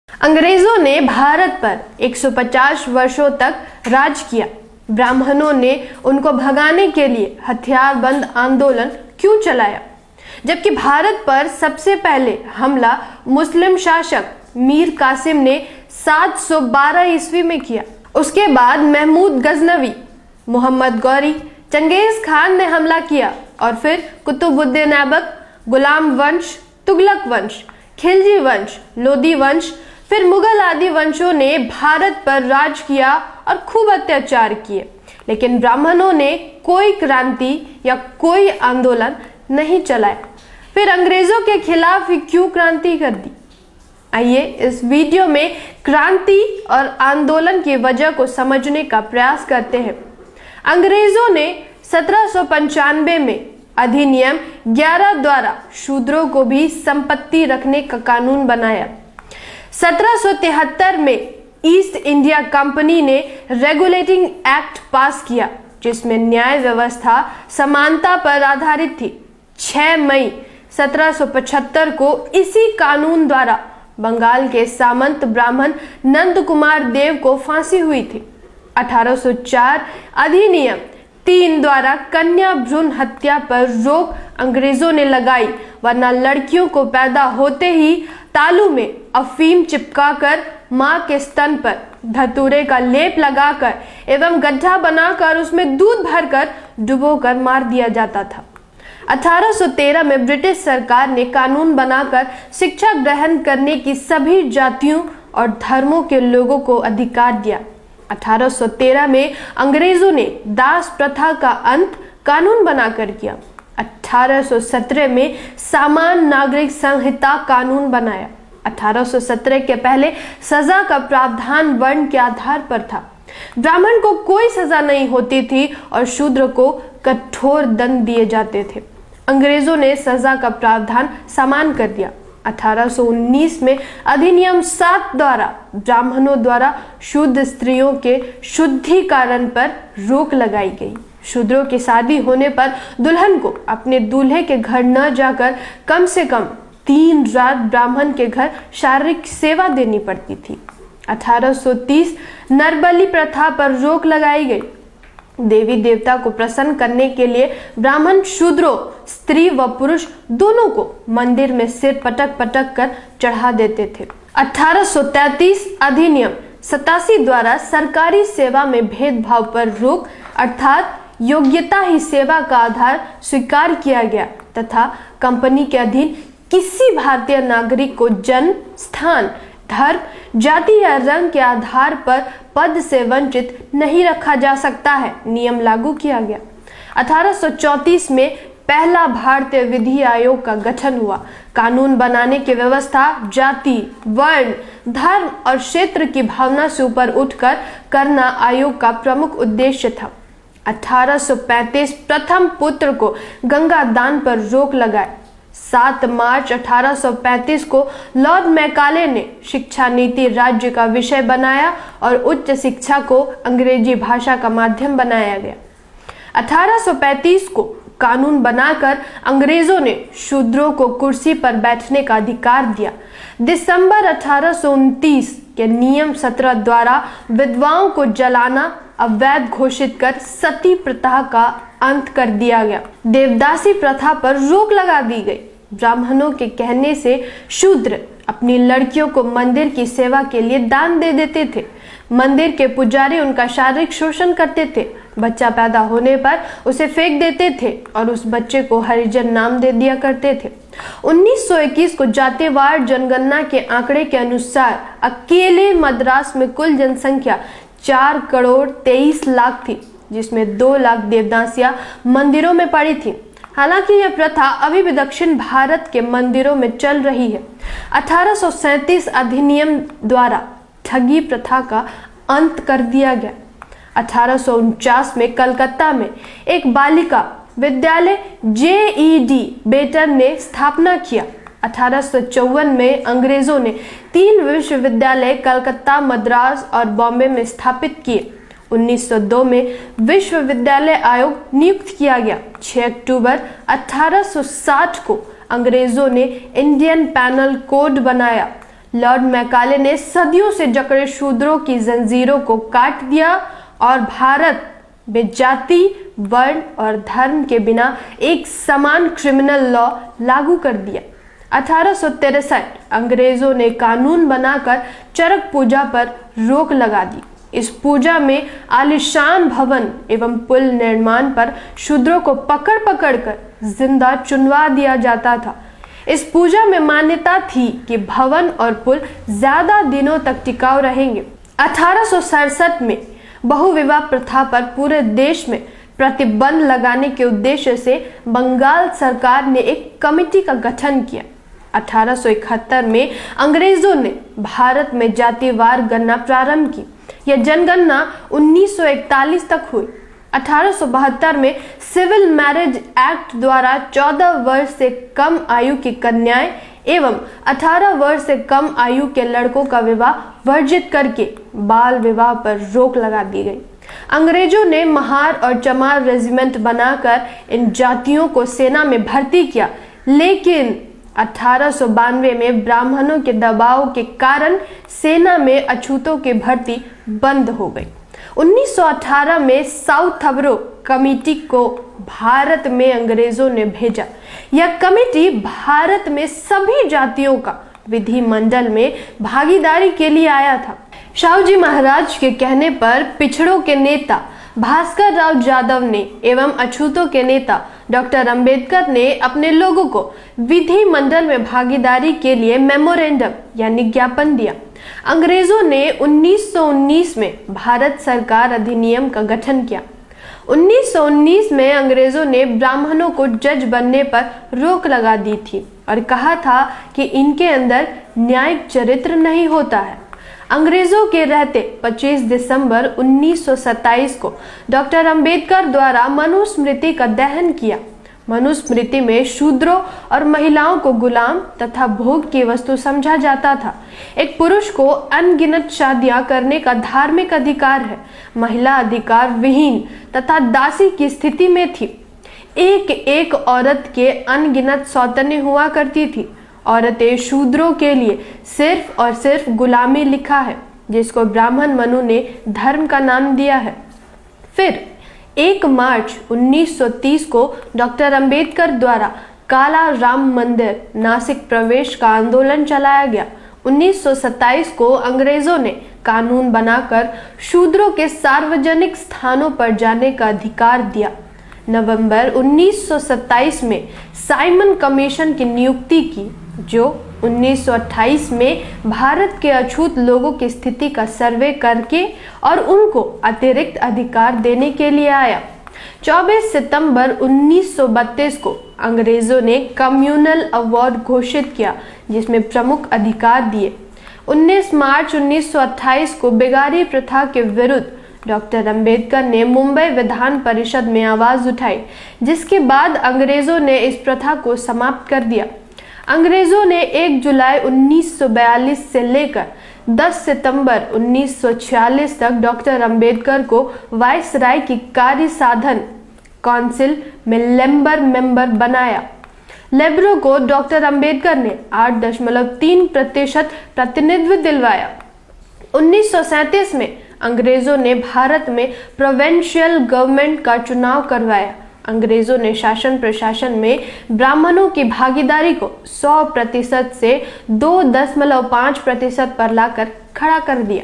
अंग्रेजों ने भारत पर 150 वर्षों तक राज किया। ब्राह्मणों ने उनको भगाने के लिए हथियारबंद आंदोलन क्यों चलाया, जबकि भारत पर सबसे पहले हमला मुस्लिम शासक मीर कासिम ने 712 ईस्वी में किया। उसके बाद महमूद गजनवी, मोहम्मद गौरी, चंगेज खान ने हमला किया और फिर कुतुबुद्दीन ऐबक, गुलाम वंश, तुगलक वंश, खिलजी वंश, लोदी वंश, फिर मुगल आदि वंशों ने भारत पर राज किया और खूब अत्याचार किए, लेकिन ब्राह्मणों ने कोई क्रांति या कोई आंदोलन नहीं चलाया। फिर अंग्रेजों के खिलाफ ही क्यों क्रांति कर दी? आइए इस वीडियो में क्रांति और आंदोलन की वजह को समझने का प्रयास करते हैं। अंग्रेजों ने 1795 में अधिनियम 11 द्वारा शूद्रों को भी संपत्ति रखने का कानून बनाया। 1773 में ईस्ट इंडिया कंपनी ने रेगुलेटिंग एक्ट पास किया, जिसमें न्याय व्यवस्था समानता पर आधारित थी। 6 मई 1775 को इसी कानून द्वारा बंगाल के सामंत ब्राह्मण नंद कुमार देव को फांसी हुई थी। 1804 अधिनियम 3 द्वारा कन्या भ्रूण हत्या पर रोक अंग्रेजों ने लगाई, वरना लड़कियों को पैदा होते ही तालू में अफीम चिपकाकर मां के स्तन पर धतूरे का लेप लगाकर एवं गड्ढा बनाकर उसमें दूध भरकर डुबोकर मार दिया जाता था। 1813 में ब्रिटिश सरकार ने कानून बनाकर शिक्षा ग्रहण करने की सभी जातियों और धर्मों के लोगों को अधिकार दिया। 1813 में अंग्रेजों ने दास प्रथा का अंत कानून बनाकर किया। 1817 में सामान्य नागरिक संहिता कानून बनाया। 1817 के पहले सजा का प्रावधान वर्ण के आधार पर था। ब्राह्मण को कोई सजा नहीं होती थी और शूद्र को कठोर दंड दिए जाते थे। अंग्रेजों ने सजा का प्रावधान समान कर दिया। 1819 में अधिनियम 7 द्वारा ब्राह्मणों द्वारा शुद्ध स्त्रियों के शुद्धिकरण पर रोक लगाई गई। शूद्रों की शादी होने पर दुल्हन को अपने दूल्हे के घर न जाकर कम से कम 3 रात ब्राह्मण के घर शारीरिक सेवा देनी पड़ती थी। 1830 नरबलि प्रथा पर रोक लगाई गई। देवी देवता को प्रसन्न करने के लिए ब्राह्मण शूद्रों, स्त्री व पुरुष दोनों को मंदिर में सिर पटक पटक कर चढ़ा देते थे। 1833 अधिनियम 87 द्वारा सरकारी सेवा में भेदभाव पर रोक अर्थात योग्यता ही सेवा का आधार स्वीकार किया गया तथा कंपनी के अधीन किसी भारतीय नागरिक को जन्म, स्थान, धर्म, जाति या रंग के आधार पर पद से वंचित नहीं रखा जा सकता है, नियम लागू किया गया। 1834 में पहला भारतीय विधि आयोग का गठन हुआ। कानून बनाने की व्यवस्था जाति, वर्ण, धर्म और क्षेत्र की भावना से ऊपर उठकर करना आयोग का प्रमुख उद्देश्य था। 1835 प्रथम पुत्र को गंगा दान पर रोक लगाए। 7 मार्च 1835 को लॉर्ड मैकाले ने शिक्षा नीति राज्य का विषय बनाया और उच्च शिक्षा को अंग्रेजी भाषा का माध्यम बनाया गया। 1835 को कानून बनाकर अंग्रेजों ने शूद्रों को कुर्सी पर बैठने का अधिकार दिया। दिसंबर 1829 के नियम 17 द्वारा विधवाओं को जलाना अवैध घोषित कर सती प्रथा का अंत कर दिया गया। देवदासी प्रथा पर रोक लगा दी गई। ब्राह्मणों के कहने से शूद्र अपनी लड़कियों को मंदिर की सेवा के लिए दान दे देते थे। मंदिर के पुजारी उनका शारीरिक शोषण करते थे। बच्चा पैदा होने पर उसे फेंक देते थे और उस बच्चे को हरिजन नाम दे दिया करते थे। 1921 को जातिवार जनगणना के आंकड़े के अनुसार अकेले मद्रास में कुल जनसंख्या 4 करोड़ 23 लाख थी, जिसमें 2 लाख देवदासियां मंदिरों में पड़ी थी। हालांकि यह प्रथा अभी भी दक्षिण भारत के मंदिरों में चल रही है। 1837 अधिनियम द्वारा ठगी प्रथा का अंत कर दिया गया। 1849 में कलकत्ता में एक बालिका विद्यालय JED बेटन ने स्थापना किया। 1854 में अंग्रेजों ने 3 विश्वविद्यालय कलकत्ता, मद्रास और बॉम्बे में स्थापित किए। 1902 में विश्वविद्यालय आयोग नियुक्त किया गया। 6 अक्टूबर 1860 को अंग्रेजों ने इंडियन पैनल कोड बनाया। लॉर्ड मैकाले ने सदियों से जकड़े शूद्रों की जंजीरों को काट दिया और भारत में जाति, वर्ण और धर्म के बिना एक समान क्रिमिनल लॉ लागू कर दिया। 1863 अंग्रेजों ने कानून बनाकर चरक पूजा पर रोक लगा दी। इस पूजा में आलीशान भवन एवं पुल निर्माण पर शूद्रों को पकड़ पकड़ कर जिंदा चुनवा दिया जाता था। इस पूजा में मान्यता थी कि भवन और पुल ज्यादा दिनों तक टिकाऊ रहेंगे। 1867 में बहुविवाह प्रथा पर पूरे देश में प्रतिबंध लगाने के उद्देश्य से बंगाल सरकार ने एक कमेटी का गठन किया। 1871 में अंग्रेजों ने भारत में जातिवार गणना प्रारंभ की। यह जनगणना 1941 तक हुई। 1872 में सिविल मैरिज एक्ट द्वारा 14 वर्ष से कम आयु की कन्याएं एवं 18 वर्ष से कम आयु के लड़कों का विवाह वर्जित करके बाल विवाह पर रोक लगा दी गई। अंग्रेजों ने महार और चमार रेजिमेंट बनाकर इन जातियों को सेना में भर्ती किया, लेकिन 1892 में ब्राह्मणों के दबाव के कारण सेना में अछूतों की भर्ती बंद हो गई। 1918 में साउथबरो कमेटी को भारत में अंग्रेजों ने भेजा। यह कमेटी भारत में सभी जातियों का विधिमंडल में भागीदारी के लिए आया था। शाहूजी महाराज के कहने पर पिछड़ों के नेता भास्कर राव जादव ने एवं अछूतों के नेता डॉक्टर अंबेडकर ने अपने लोगों को विधिमंडल में भागीदारी के लिए मेमोरेंडम यानी ज्ञापन दिया। अंग्रेजों ने 1919 में भारत सरकार अधिनियम का गठन किया। 1919 में अंग्रेजों ने ब्राह्मणों को जज बनने पर रोक लगा दी थी और कहा था कि इनके अंदर न्यायिक चरित्र नहीं होता है। अंग्रेजों के रहते 25 दिसंबर 1927 को डॉक्टर अंबेडकर द्वारा मनुस्मृति का दहन किया। मनुस्मृति में शूद्रों और महिलाओं को गुलाम तथा भोग की वस्तु समझा जाता था। एक पुरुष को अनगिनत शादियां करने का धार्मिक अधिकार है। महिला अधिकार विहीन तथा दासी की स्थिति में थी। एक एक औरत के अनगिनत सौतने हुआ करती थी। औरतें शूद्रों के लिए सिर्फ और सिर्फ गुलामी लिखा है, जिसको ब्राह्मण मनु ने धर्म का नाम दिया है। फिर 1 मार्च 1930 को डॉक्टर अंबेडकर द्वारा काला राम मंदिर नासिक प्रवेश का आंदोलन चलाया गया। 1927 को अंग्रेजों ने कानून बनाकर शूद्रों के सार्वजनिक स्थानों पर जाने का अधिकार दिया। नवंबर 1927 में साइमन कमीशन की नियुक्ति की, जो 1928 में भारत के अछूत लोगों की स्थिति का सर्वे करके और उनको अतिरिक्त अधिकार देने के लिए आया। 24 सितंबर 1932 को अंग्रेजों ने कम्युनल अवार्ड घोषित किया, जिसमें प्रमुख अधिकार दिए। 19 मार्च 1928 को बेगारी प्रथा के विरुद्ध डॉक्टर अंबेडकर ने मुंबई विधान परिषद में आवाज उठाई, जिसके बाद अंग्रेजों ने इस प्रथा को समाप्त कर दिया। अंग्रेजों ने 1 जुलाई 1942 से लेकर 10 सितंबर 1946 तक डॉक्टर अंबेडकर को वायसराय की कार्य साधन काउंसिल में लेबर मेंबर बनाया। लेबरों को डॉक्टर अंबेडकर ने 8.3% प्रतिनिधित्व दिलवाया। 1937 में अंग्रेजों ने भारत में प्रोविंशियल गवर्नमेंट का चुनाव करवाया। अंग्रेजों ने शासन प्रशासन में ब्राह्मणों की भागीदारी को 100% से 2.5% पर लाकर खड़ा कर दिया।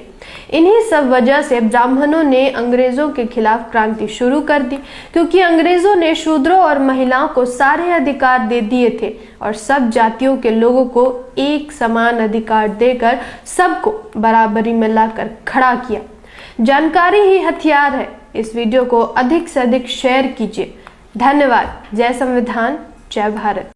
इन्हीं सब वजह से ब्राह्मणों ने अंग्रेजों के खिलाफ क्रांति शुरू कर दी, क्योंकि अंग्रेजों ने शूद्रों और महिलाओं को सारे अधिकार दे दिए थे और सब जातियों के लोगों को एक समान अधिकार देकर सबको बराबरी में लाकर खड़ा किया। जानकारी ही हथियार है। इस वीडियो को अधिक से अधिक शेयर कीजिए। धन्यवाद। जय संविधान, जय भारत।